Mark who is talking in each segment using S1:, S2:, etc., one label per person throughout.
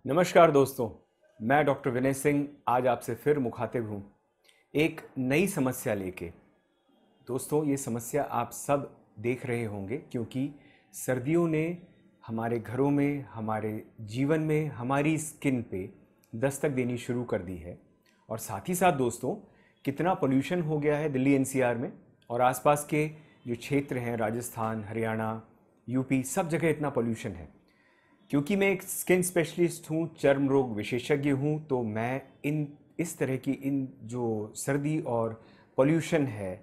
S1: नमस्कार दोस्तों, मैं डॉक्टर विनय सिंह आज आपसे फिर मुखातिब हूँ एक नई समस्या लेके। दोस्तों, ये समस्या आप सब देख रहे होंगे क्योंकि सर्दियों ने हमारे घरों में, हमारे जीवन में, हमारी स्किन पे दस्तक देनी शुरू कर दी है। और साथ ही साथ दोस्तों, कितना पोल्यूशन हो गया है दिल्ली एनसीआर में और आसपास के जो क्षेत्र हैं, राजस्थान, हरियाणा, यूपी, सब जगह इतना पोल्यूशन है। क्योंकि मैं एक स्किन स्पेशलिस्ट हूँ, चर्म रोग विशेषज्ञ हूँ, तो मैं इस तरह की जो सर्दी और पोल्यूशन है,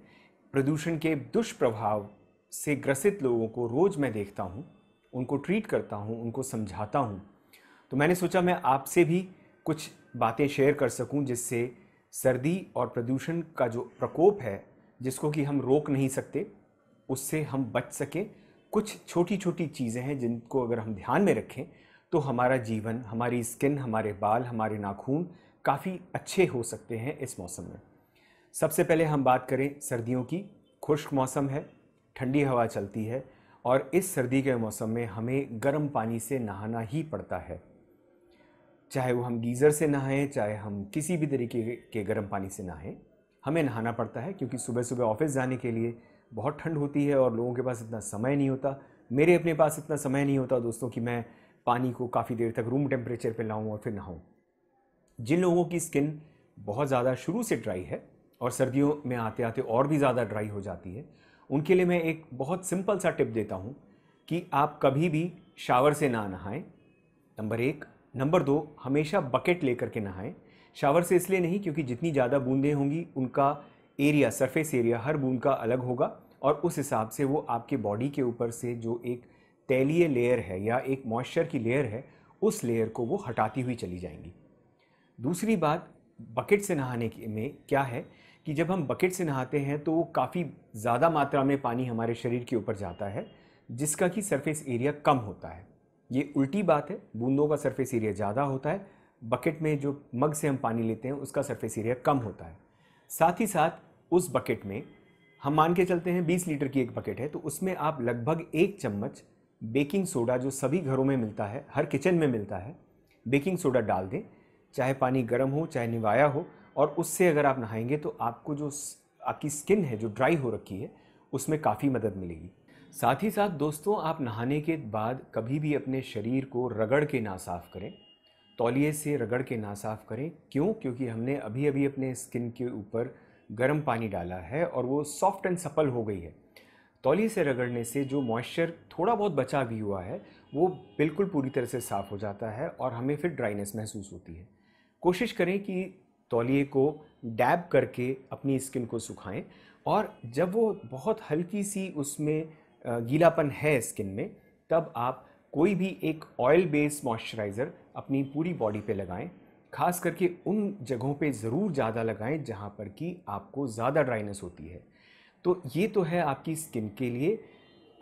S1: प्रदूषण के दुष्प्रभाव से ग्रसित लोगों को रोज़ मैं देखता हूँ, उनको ट्रीट करता हूँ, उनको समझाता हूँ। तो मैंने सोचा मैं आपसे भी कुछ बातें शेयर कर सकूँ जिससे सर्दी और प्रदूषण का जो प्रकोप है, जिसको कि हम रोक नहीं सकते, उससे हम बच सकें। कुछ छोटी छोटी चीज़ें हैं जिनको अगर हम ध्यान में रखें तो हमारा जीवन, हमारी स्किन, हमारे बाल, हमारे नाखून काफ़ी अच्छे हो सकते हैं इस मौसम में। सबसे पहले हम बात करें सर्दियों की। खुश्क मौसम है, ठंडी हवा चलती है और इस सर्दी के मौसम में हमें गर्म पानी से नहाना ही पड़ता है। चाहे वो हम गीज़र से नहाएं, चाहे हम किसी भी तरीके के गर्म पानी से नहाएं, हमें नहाना पड़ता है क्योंकि सुबह सुबह ऑफिस जाने के लिए बहुत ठंड होती है और लोगों के पास इतना समय नहीं होता। मेरे अपने पास इतना समय नहीं होता दोस्तों कि मैं पानी को काफ़ी देर तक रूम टेम्परेचर पे लाऊं और फिर नहाऊं। जिन लोगों की स्किन बहुत ज़्यादा शुरू से ड्राई है और सर्दियों में आते आते और भी ज़्यादा ड्राई हो जाती है, उनके लिए मैं एक बहुत सिंपल सा टिप देता हूँ कि आप कभी भी शावर से ना नहाएं, नंबर 1। नंबर 2, हमेशा बकेट लेकर के नहाएं। शावर से इसलिए नहीं क्योंकि जितनी ज़्यादा बूंदें होंगी उनका एरिया, सरफेस एरिया हर बूंद का अलग होगा और उस हिसाब से वो आपके बॉडी के ऊपर से जो एक तैलीय लेयर है या एक मॉइस्चर की लेयर है, उस लेयर को वो हटाती हुई चली जाएंगी। दूसरी बात, बकेट से नहाने में क्या है कि जब हम बकेट से नहाते हैं तो वो काफ़ी ज़्यादा मात्रा में पानी हमारे शरीर के ऊपर जाता है जिसका कि सरफेस एरिया कम होता है। ये उल्टी बात है, बूंदों का सरफेस एरिया ज़्यादा होता है, बकेट में जो मग से हम पानी लेते हैं उसका सरफेस एरिया कम होता है। साथ ही साथ उस बकेट में हम मान के चलते हैं 20 लीटर की एक बकेट है तो उसमें आप लगभग 1 चम्मच बेकिंग सोडा, जो सभी घरों में मिलता है, हर किचन में मिलता है, बेकिंग सोडा डाल दें। चाहे पानी गर्म हो चाहे निवाया हो, और उससे अगर आप नहाएंगे तो आपको जो आपकी स्किन है जो ड्राई हो रखी है उसमें काफ़ी मदद मिलेगी। साथ ही साथ दोस्तों, आप नहाने के बाद कभी भी अपने शरीर को रगड़ के ना साफ़ करें, तौलिए से रगड़ के ना साफ़ करें। क्यों? क्योंकि हमने अभी अभी अपने स्किन के ऊपर गर्म पानी डाला है और वो सॉफ्ट एंड सपल हो गई है। तौलिए से रगड़ने से जो मॉइस्चर थोड़ा बहुत बचा भी हुआ है वो बिल्कुल पूरी तरह से साफ़ हो जाता है और हमें फिर ड्राइनेस महसूस होती है। कोशिश करें कि तौलिए को डैब करके अपनी स्किन को सुखाएं और जब वो बहुत हल्की सी उसमें गीलापन है स्किन में, तब आप कोई भी एक ऑयल बेस्ड मॉइस्चराइज़र अपनी पूरी बॉडी पे लगाएं। खास करके उन जगहों पे ज़रूर ज़्यादा लगाएं जहाँ पर कि आपको ज़्यादा ड्राइनेस होती है। तो ये तो है आपकी स्किन के लिए।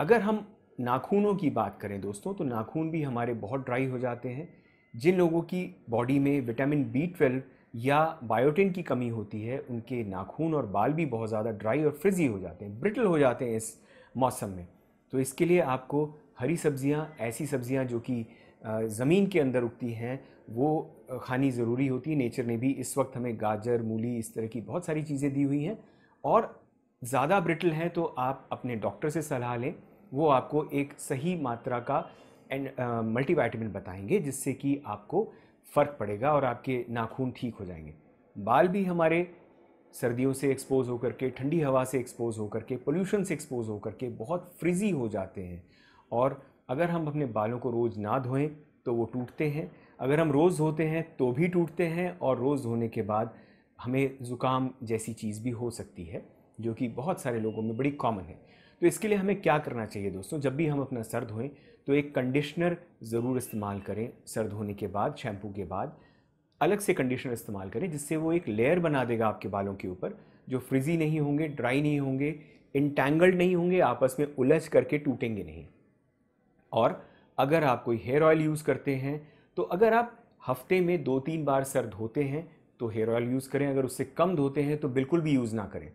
S1: अगर हम नाखूनों की बात करें दोस्तों, तो नाखून भी हमारे बहुत ड्राई हो जाते हैं। जिन लोगों की बॉडी में विटामिन B12 या बायोटिन की कमी होती है, उनके नाखून और बाल भी बहुत ज़्यादा ड्राई और फ्रिजी हो जाते हैं, ब्रिटल हो जाते हैं इस मौसम में। तो इसके लिए आपको हरी सब्जियां, ऐसी सब्जियां जो कि ज़मीन के अंदर उगती हैं, वो खानी ज़रूरी होती है। नेचर ने भी इस वक्त हमें गाजर, मूली, इस तरह की बहुत सारी चीज़ें दी हुई हैं। और ज़्यादा ब्रिटल हैं तो आप अपने डॉक्टर से सलाह लें, वो आपको एक सही मात्रा का मल्टीविटामिन बताएंगे जिससे कि आपको फ़र्क पड़ेगा और आपके नाखून ठीक हो जाएंगे। बाल भी हमारे सर्दियों से एक्सपोज होकर के, ठंडी हवा से एक्सपोज होकर के, पोल्यूशन से एक्सपोज होकर के बहुत फ्रिजी हो जाते हैं। और अगर हम अपने बालों को रोज़ ना धोएं तो वो टूटते हैं, अगर हम रोज़ धोते हैं तो भी टूटते हैं, और रोज़ धोने के बाद हमें ज़ुकाम जैसी चीज़ भी हो सकती है जो कि बहुत सारे लोगों में बड़ी कॉमन है। तो इसके लिए हमें क्या करना चाहिए दोस्तों? जब भी हम अपना सर धोएं तो एक कंडीशनर ज़रूर इस्तेमाल करें। सर धोने के बाद, शैम्पू के बाद अलग से कंडीशनर इस्तेमाल करें जिससे वो एक लेयर बना देगा आपके बालों के ऊपर, जो फ्रिजी नहीं होंगे, ड्राई नहीं होंगे, इंटैंगल्ड नहीं होंगे, आपस में उलझ करके टूटेंगे नहीं। और अगर आप कोई हेयर ऑयल यूज़ करते हैं तो अगर आप हफ्ते में 2-3 बार सर धोते हैं तो हेयर ऑयल यूज़ करें, अगर उससे कम धोते हैं तो बिल्कुल भी यूज़ ना करें।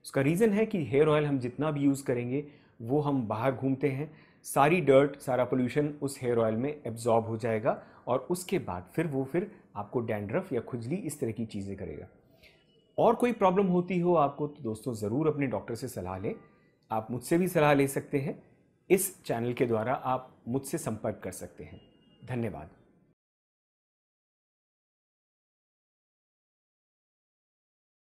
S1: उसका रीज़न है कि हेयर ऑयल हम जितना भी यूज़ करेंगे वो हम बाहर घूमते हैं, सारी डर्ट, सारा पोल्यूशन उस हेयर ऑयल में एब्जॉर्ब हो जाएगा और उसके बाद फिर आपको डैंड्रफ या खुजली इस तरह की चीज़ें करेगा। और कोई प्रॉब्लम होती हो आपको तो दोस्तों ज़रूर अपने डॉक्टर से सलाह लें। आप मुझसे भी सलाह ले सकते हैं। इस चैनल के द्वारा आप मुझसे संपर्क कर सकते हैं। धन्यवाद।